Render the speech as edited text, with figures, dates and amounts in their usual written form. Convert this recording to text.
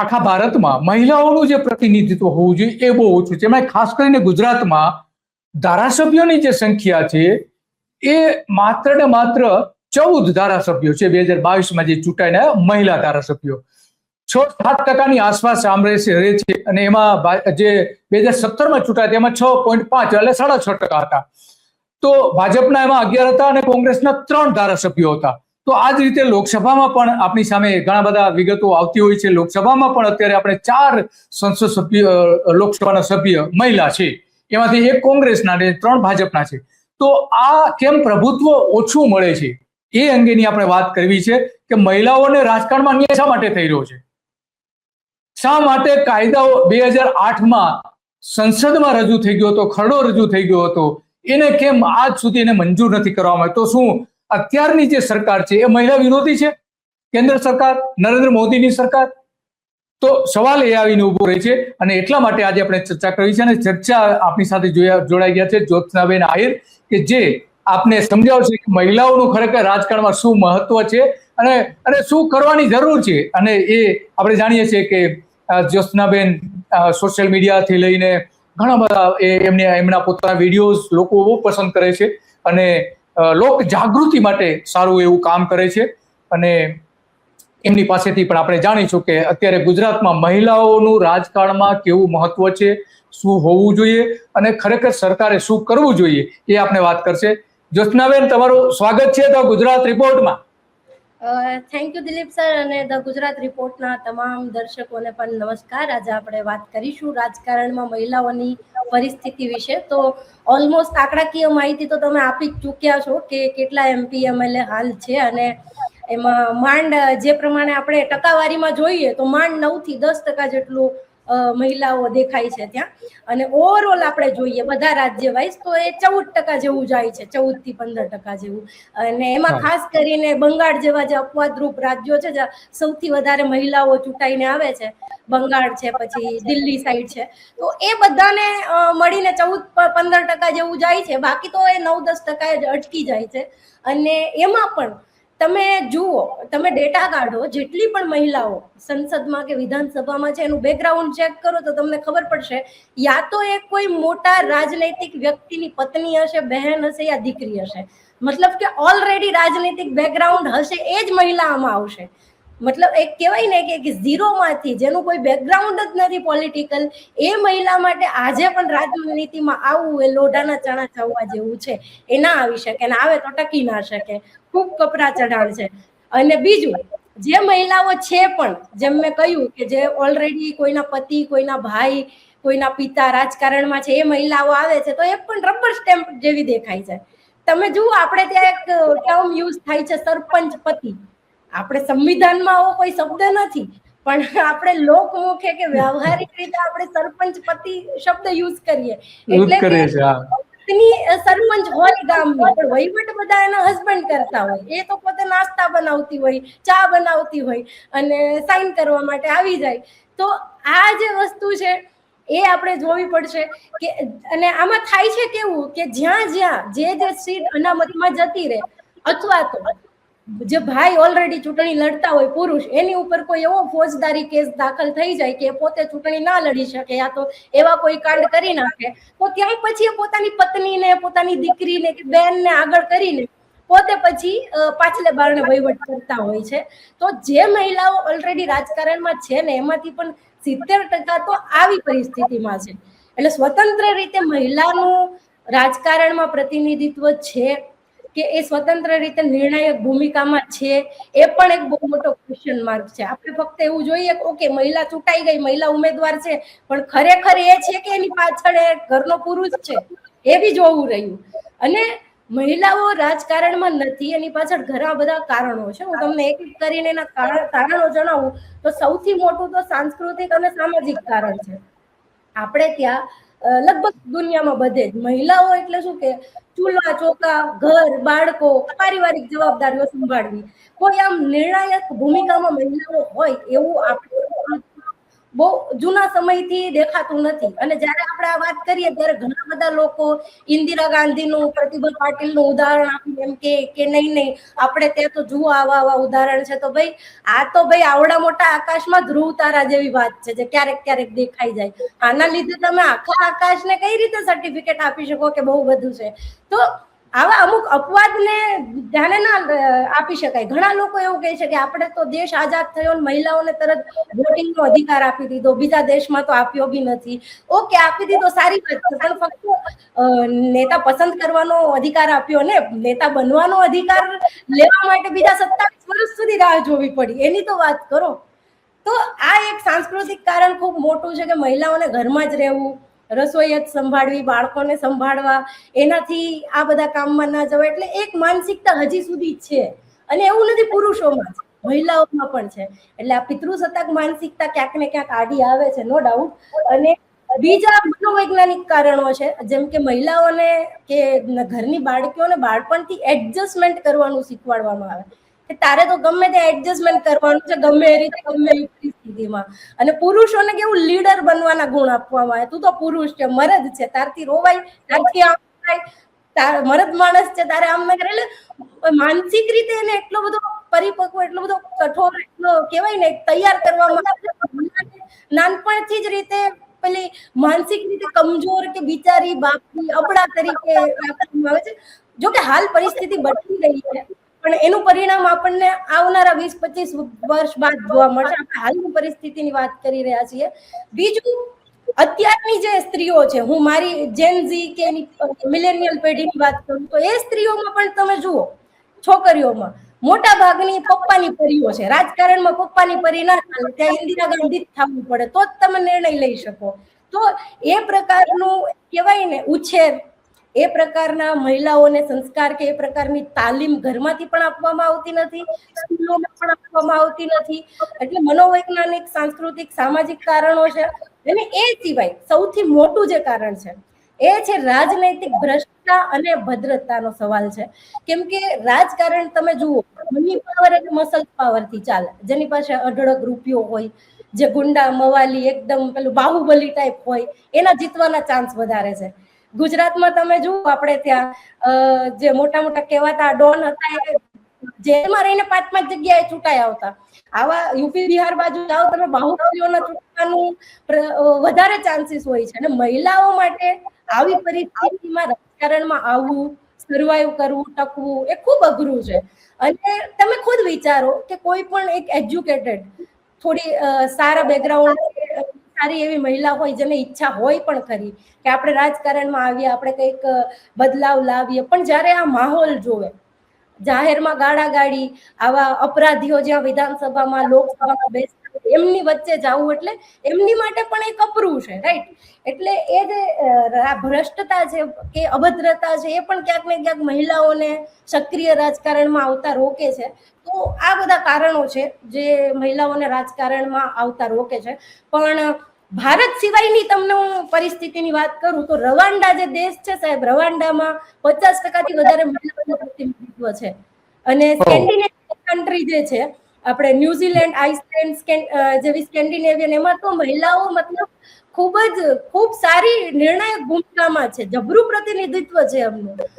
આખા ભારતમાં મહિલાઓનું જે પ્રતિનિધિત્વ હોવું જોઈએ એ બહુ ઓછું છે. એમાં ખાસ કરીને ગુજરાતમાં ધારાસભ્યોની જે સંખ્યા છે એ માત્ર ને માત્ર 14 ધારાસભ્યો છે 2022માં જે ચૂંટાયેલા મહિલા ધારાસભ્યો. 6-7% આસપાસ રહે છે અને એમાં જે 2017માં ચૂંટાયા એમાં 6.5 એટલે 6.5% હતા. તો ભાજપના એમાં 11 હતા અને કોંગ્રેસના 3 ધારાસભ્યો હતા. તો આ જ રીતે લોકસભામાં પણ આપણી સામે ઘણા બધા વિગતો આવતી હોય છે. લોકસભામાં પણ અત્યારે આપણે 4 સંસદ સભ્ય લોકસભાના સભ્ય મહિલા છે, એમાંથી 1 કોંગ્રેસના અને 3 ભાજપના છે. તો આ કેમ પ્રભુત્વ ઓછું મળે છે એ અંગેની આપણે વાત કરવી છે કે મહિલાઓને રાજકારણમાં અન્યાય શા માટે થઈ રહ્યો છે. શા માટે કાયદાઓ 2008માં સંસદમાં રજૂ થઈ ગયો હતો, ખરડો રજૂ થઈ ગયો હતો, એને કેમ આજ સુધી એને મંજૂર નથી કરવામાં આવ્યો. તો શું અત્યારની જે સરકાર છે એ મહિલા વિરોધી છે? કેન્દ્ર સરકાર, નરેન્દ્ર મોદીની સરકાર? તો સવાલ એ આવીને ઉભો રહે છે અને એટલા માટે આજે આપણે ચર્ચા કરવી છે. અને ચર્ચા આપણી સાથે જોડાઈ ગયા છે જ્યોત્સનાબેન આહિર, કે જે આપને સમજાવશે કે મહિલાઓનું ખરેખર રાજકારણમાં શું મહત્વ છે અને શું કરવાની જરૂર છે. અને એ આપણે જાણીએ છીએ કે જ્યોત્સનાબેન સોશિયલ મીડિયાથી લઈને ઘણા બધા એમના પોતાના વિડીયોઝ લોકો બહુ પસંદ કરે છે અને લોક જાગૃતિ માટે સારું એવું કામ કરે છે. અને એમની પાસેથી પણ આપણે જાણીશું કે અત્યારે ગુજરાતમાં મહિલાઓનું રાજકારણમાં કેવું મહત્વ છે, શું હોવું જોઈએ અને ખરેખર સરકારે શું કરવું જોઈએ એ આપણે વાત કરશે. જ્યોત્સનાબેન, તમારું સ્વાગત છે ધ ગુજરાત રિપોર્ટમાં. થેન્ક યુ દિલીપ સર, અને ધ ગુજરાત રિપોર્ટના તમામ દર્શકોને પણ નમસ્કાર. આજે આપણે વાત કરીશું રાજકારણમાં મહિલાઓની પરિસ્થિતિ વિશે. તો ઓલમોસ્ટ આંકડાકીય માહિતી તો તમે આપી જ ચૂક્યા છો કે કેટલા MP MLA હાલ છે, અને એમાં માંડ જે પ્રમાણે આપણે ટકાવારીમાં જોઈએ તો માંડ 9 થી 10% જેટલું મહિલાઓ દેખાય છે ત્યાં. અને ઓવરઓલ આપણે જોઈએ બધા રાજ્ય વાઇઝ તો એ 14% જેવું જાય છે, 14 થી 15% જેવું. અને એમાં ખાસ કરીને બંગાળ જેવા જે અપવાદરૂપ રાજ્યો છે જ્યાં સૌથી વધારે મહિલાઓ ચૂંટાઈને આવે છે, બંગાળ છે, પછી દિલ્હી સાઈડ છે, તો એ બધાને મળીને 14-15% જેવું જાય છે. બાકી તો એ 9-10% જ અટકી જાય છે. અને એમાં પણ તમે જુઓ, તમે ડેટા કાઢો, જેટલી પણ મહિલાઓ સંસદમાં કે વિધાનસભામાં છે એનું બેકગ્રાઉન્ડ ચેક કરો તો તમને ખબર પડશે યા તો એ કોઈ મોટા રાજનૈતિક વ્યક્તિની પત્ની હશે, બહેન હશે યા દીકરી હશે. મતલબ કે ઓલરેડી રાજનૈતિક બેકગ્રાઉન્ડ હશે એ જ મહિલામાં આવશે. મતલબ એક કહેવાય ને કે ઝીરોમાંથી જેનું કોઈ બેકગ્રાઉન્ડ જ નથી પોલિટિકલ, એ મહિલા માટે આજે પણ રાજનીતિમાં આવવું એ લોઢાના ચણા ચાવવા જેવું છે. એ ના આવી શકે, ને આવે તો ટકી ના શકે. ખૂબ કપરા ચઢાણ છે. અને બીજું, જે મહિલાઓ છે પણ જેમ મેં કહ્યું કે જે ઓલરેડી કોઈના પતિ, કોઈના ભાઈ, કોઈના પિતા રાજકારણમાં છે, એ મહિલાઓ આવે છે તો એ પણ રબર સ્ટેમ્પ જેવી દેખાય છે. તમે જુઓ, આપણે ત્યાં એક ટર્મ યુઝ થાય છે સરપંચ પતિ. આપણે સંવિધાનમાં આવો કોઈ શબ્દ નથી, પણ આપણે લોકમુખે કે વ્યવહારિક રીતે આપણે સરપંચ પતિ શબ્દ યુઝ કરીએ. એટલે કે સરપંચ હોય ગામની, પણ વહીવટ બધા એના હસબન્ડ કરતા હોય. એ તો પોતે નાસ્તા બનાવતી હોય, ચા બનાવતી હોય અને સાઈન કરવા માટે આવી જાય. તો આ જે વસ્તુ છે એ આપણે જોવી પડશે કે, અને આમાં થાય છે કેવું કે જ્યાં જે સીટ અનામતમાં જતી રહે, અથવા તો જે ભાઈ ઓલરેડી ચૂંટણી લડતા હોય પુરુષ, એની ઉપર કોઈ એવો ફોજદારી કેસ દાખલ થઈ જાય કે પોતે ચૂંટણી ના લડી શકે યા તો એવા કોઈ કાંડ કરી નાખે, તો ત્યાં પછી પોતાની પત્નીને, પોતાની દીકરીને કે બેનને આગળ કરીને પોતે પછી પાછલે બારણે વહીવટ કરતા હોય છે. તો જે મહિલાઓ ઓલરેડી રાજકારણમાં છે ને એમાંથી પણ 70% તો આવી પરિસ્થિતિમાં છે. એટલે સ્વતંત્ર રીતે મહિલાનું રાજકારણમાં પ્રતિનિધિત્વ છે કે એ સ્વતંત્ર રીતે નિર્ણાયક ભૂમિકામાં છે, એ પણ એક બહુ મોટો ક્વેશ્ચન માર્ક છે. આપણે ફક્ત એવું જોઈએ કે ઓકે મહિલા ચૂંટાઈ ગઈ, મહિલા ઉમેદવાર છે, પણ ખરેખર એ છે કે એની પાછળ એ ઘરનો પુરુષ છે, એ બી જોવું રહ્યું. અને મહિલાઓ રાજકારણમાં નથી એની પાછળ ઘણા બધા કારણો છે. હું તમને એક એક કરીને એના કારણો જણાવું તો સૌથી મોટું તો સાંસ્કૃતિક અને સામાજિક કારણ છે. આપણે ત્યાં લગભગ દુનિયામાં બધે જ મહિલાઓ એટલે શું કે ચૂલા ચોકા, ઘર, બાળકો, પારિવારિક જવાબદારીઓ સંભાળવી, કોઈ આમ નિર્ણાયક ભૂમિકામાં મહિલાઓ હોય એવું આપણે બહુ જૂના સમયથી દેખાતું નથી. અને જ્યારે આપણે આ વાત કરીએ ત્યારે ઘણા બધા લોકો ઇન્દિરા ગાંધીનું, પ્રતિભા પાટીલનું ઉદાહરણ આપીને એમ કે નહીં આપણે ત્યાં તો જુઓ આવા ઉદાહરણ છે. તો ભાઈ આ તો ભાઈ આવડા મોટા આકાશમાં ધ્રુવ તારા જેવી વાત છે જે ક્યારેક ક્યારેક દેખાઈ જાય. આના લીધે તમે આખા આકાશને કઈ રીતે સર્ટિફિકેટ આપી શકો કે બહુ બધું છે? તો આવા અમુક અપવાદને ધ્યાને ના આપી શકાય. ઘણા લોકો એવું કહે છે કે આપણે તો દેશ આઝાદ થયો ને મહિલાઓને તરત વોટિંગનો અધિકાર આપી દીધો, બીજા દેશમાં તો આપ્યો બી નથી. ઓકે, આપી દીધો, સારી વાત છે, પણ ફક્ત નેતા પસંદ કરવાનો અધિકાર આપ્યો ને, નેતા બનવાનો અધિકાર લેવા માટે બીજા 27 વર્ષ સુધી રાહ જોવી પડી, એની તો વાત કરો. તો આ એક સાંસ્કૃતિક કારણ ખૂબ મોટું છે કે મહિલાઓને ઘરમાં જ રહેવું, રસોઈ જ સંભાળવી, બાળકોને સંભાળવા, એનાથી આ બધા કામમાં ના જવાય. એટલે એક માનસિકતા હજી સુધી છે. અને એવું નથી પુરુષોમાં, મહિલાઓમાં પણ છે. એટલે આ પિતૃસત્તાક માનસિકતા ક્યાંક ને ક્યાંક આડી આવે છે, નો ડાઉટ. અને બીજા મનોવૈજ્ઞાનિક કારણો છે, જેમ કે મહિલાઓને કે ઘરની બાળકીઓને બાળપણથી એડજસ્ટમેન્ટ કરવાનું શીખવાડવામાં આવે કે તારે તો ગમે તે એડજસ્ટમેન્ટ કરવાનું છે, ગમે એ રીતે, ગમે એવી પરિસ્થિતિમાં. અને પુરુષોને કેવું લીડર બનવાના ગુણ આપવામાં આવે, તું તો પુરુષ છે, મરદ છે, તારથી રોવાય, તારથી આમ થાય, મરદ માણસ છે, તારે આમ ના કરે. એટલે માનસિક રીતે એને એટલો બધો પરિપક્વ, એટલો બધો કઠોર, એટલો કહેવાય ને તૈયાર કરવામાં આવે, નાનપણથી જ રીતે પેલી માનસિક રીતે કમજોર કે બિચારી બાપની અબળા તરીકે રાખવામાં આવે છે. જો કે હાલ પરિસ્થિતિ બદલી રહી છે, પણ એનું પરિણામ આપણને આવનારા 20-25 વર્ષ બાદ જોવા મળશે. આપણે હાલની પરિસ્થિતિની વાત કરી રહ્યા છીએ. બીજું, અત્યારની જે સ્ત્રીઓ છે, હું મારી જેન ઝી કે મિલેનિયલ પેઢીની વાત કરું તો એ સ્ત્રીઓમાં પણ તમે જુઓ, છોકરીઓમાં મોટા ભાગની પપ્પાની પરીઓ છે. રાજકારણમાં પપ્પાની પરી ના ચાલે, ત્યાં ઇન્દિરા ગાંધી જ થવું પડે તો જ તમે નિર્ણય લઈ શકો. તો એ પ્રકારનું કહેવાય ને ઉછેર, એ પ્રકારના મહિલાઓને સંસ્કાર કે એ પ્રકારની તાલીમ ઘરમાંથી પણ આપવામાં આવતી નથી, સ્કૂલોમાં પણ આપવામાં આવતી નથી. એટલે મનોવૈજ્ઞાનિક, સાંસ્કૃતિક, સામાજિક કારણો છે. અને એ સિવાય સૌથી મોટું જે કારણ છે એ છે રાજનૈતિક ભ્રષ્ટતા અને ભદ્રતાનો સવાલ છે. કેમ કે રાજકારણ તમે જુઓ, મની પાવર અને મસલ પાવરથી ચાલે. જેની પાસે અઢળક રૂપિયો હોય, જે ગુંડા મવાલી એકદમ પેલું બાહુબલી ટાઈપ હોય, એના જીતવાના ચાન્સ વધારે છે. ગુજરાતમાં તમે જુઓ, આપણે ત્યાં જે મોટા મોટા કહેવાતા ડોન હતા એ જેલમાં રહીને 5-5 જગ્યાએ ચૂંટાઈ આવતા. આવા યુપી બિહાર બાજુ જાઓ તમે, બાહુબલીઓના ચૂંટવાનું વધારે ચાન્સીસ હોય છે. અને મહિલાઓ માટે આવી પરિસ્થિતિમાં રાજકારણમાં આવવું, સર્વાઈવ કરવું, ટકવું એ ખૂબ અઘરું છે. અને તમે ખુદ વિચારો કે કોઈ પણ એક એજ્યુકેટેડ, થોડી સારા બેકગ્રાઉન્ડ, સારી એવી મહિલા હોય જેને ઈચ્છા હોય પણ ખરી કે આપણે રાજકારણમાં આવીએ, આપણે કંઈક બદલાવ લાવીએ, પણ જ્યારે આ માહોલ જોવે, જાહેરમાં ગાળાગાળી, આવા અપરાધીઓ જ્યાં વિધાનસભામાં, લોકસભામાં બેસતા એમની વચ્ચે જવું, એટલે એમની માટે પણ એક અપરું છે, રાઈટ? એટલે એ જે ભ્રષ્ટતા છે કે અભદ્રતા છે, એ પણ ક્યાંક ને ક્યાંક મહિલાઓને સક્રિય રાજકારણમાં આવતા રોકે છે. તો આ બધા કારણો છે જે મહિલાઓને રાજકારણમાં આવતા રોકે છે. પણ ભારત સિવાયની તમને હું પરિસ્થિતિની વાત કરું તો રવાંડા જે દેશ છે સાહેબ, રવાંડામાં 50%થી વધારે મહિલાઓનું પ્રતિનિધિત્વ છે. અને સ્કેન્ડિનેવિયન કન્ટ્રી જે છે, આપણે ન્યુઝીલેન્ડ, આઇસલેન્ડ જેવી સ્કેન્ડિનેવિયન, એમાં તો મહિલાઓ મતલબ ખૂબ સારી નિર્ણાયક ભૂમિકામાં છે, જબરું પ્રતિનિધિત્વ છે એમનું.